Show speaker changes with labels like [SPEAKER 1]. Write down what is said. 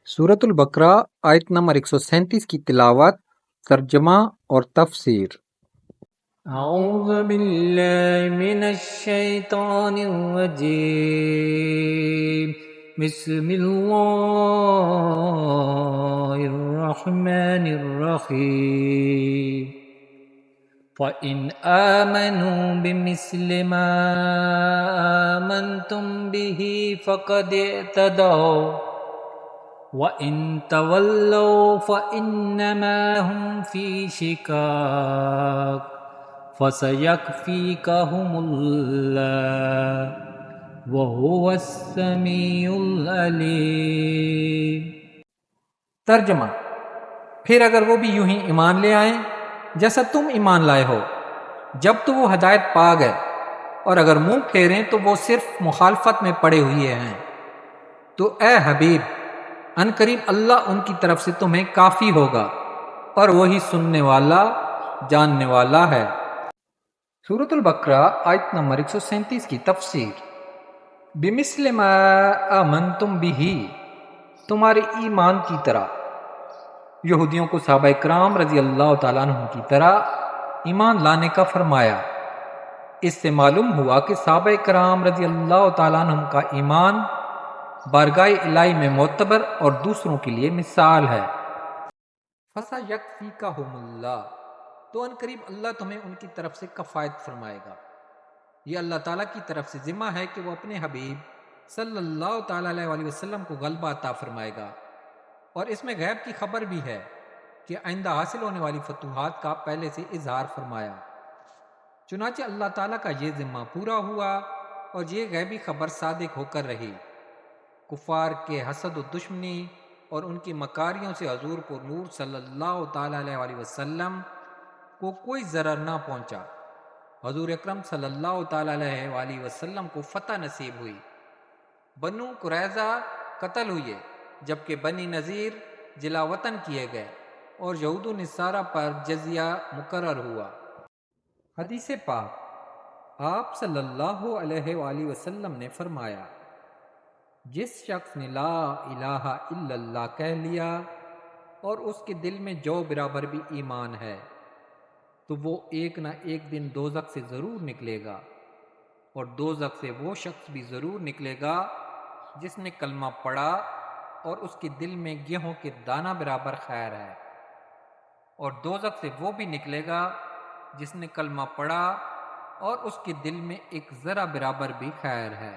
[SPEAKER 1] سورۃ البقرہ آیت نمبر 137 کی تلاوت، ترجمہ اور تفسیر۔
[SPEAKER 2] اعوذ باللہ من الشیطان الرجیم، بسم اللہ الرحمن الرحیم۔ فَإِنْ آمَنُوا بِمِثْلِ مَا آمَنْتُمْ بِهِ فَقَدِ اهْتَدَوْا وَإِنْ تَوَلَّوْا فَإِنَّمَا هُمْ فِي شِقَاقٍ فَسَيَكْفِيكَهُمُ اللَّهُ وَهُوَ السَّمِيعُ الْعَلِيمُ۔
[SPEAKER 1] ترجمہ: پھر اگر وہ بھی یوں ہی ایمان لے آئیں جیسا تم ایمان لائے ہو، جب تو وہ ہدایت پا گئے، اور اگر منہ پھیریں تو وہ صرف مخالفت میں پڑے ہوئے ہیں، تو اے حبیب، ان قریب اللہ ان کی طرف سے تمہیں کافی ہوگا، اور وہی سننے والا جاننے والا ہے۔ سورۃ البقرہ آیت نمبر 137 کی تفسیر۔ بمثل ما آمنتم بہ، تمہارے ایمان کی طرح۔ یہودیوں کو صحابہ کرام رضی اللہ تعالیٰ عنہ کی طرح ایمان لانے کا فرمایا۔ اس سے معلوم ہوا کہ صحابہ کرام رضی اللہ تعالیٰ عنہ کا ایمان بارگاہ الہی میں معتبر اور دوسروں کے لیے مثال ہے۔ فَسَيَكْفِيكَهُمُ اللَّهُ، تو ان قریب اللہ تمہیں ان کی طرف سے کفایت فرمائے گا۔ یہ اللہ تعالیٰ کی طرف سے ذمہ ہے کہ وہ اپنے حبیب صلی اللہ تعالیٰ علیہ وسلم کو غلبہ عطا فرمائے گا، اور اس میں غیب کی خبر بھی ہے کہ آئندہ حاصل ہونے والی فتوحات کا پہلے سے اظہار فرمایا۔ چنانچہ اللہ تعالیٰ کا یہ ذمہ پورا ہوا اور یہ غیبی خبر صادق ہو کر رہی۔ کفار کے حسد و دشمنی اور ان کی مکاریوں سے حضور پر نور صلی اللہ تعالیٰ علیہ وسلم کو کوئی ضرر نہ پہنچا۔ حضور اکرم صلی اللہ تعالیٰ علیہ وسلم کو فتح نصیب ہوئی۔ بنو قریظہ قتل ہوئے، جبکہ بنی نذیر جلا وطن کیے گئے، اور یہود و نصارہ پر جزیہ مقرر ہوا۔ حدیث پاک، آپ صلی اللہ علیہ وآلہ وسلم نے فرمایا، جس شخص نے لا الہ الا اللہ کہہ لیا اور اس کے دل میں جو برابر بھی ایمان ہے، تو وہ ایک نہ ایک دن دوزخ سے ضرور نکلے گا، اور دوزخ سے وہ شخص بھی ضرور نکلے گا جس نے کلمہ پڑھا اور اس کے دل میں گیہوں کے دانہ برابر خیر ہے، اور دوزخ سے وہ بھی نکلے گا جس نے کلمہ پڑھا اور اس کے دل میں ایک ذرہ برابر بھی خیر ہے۔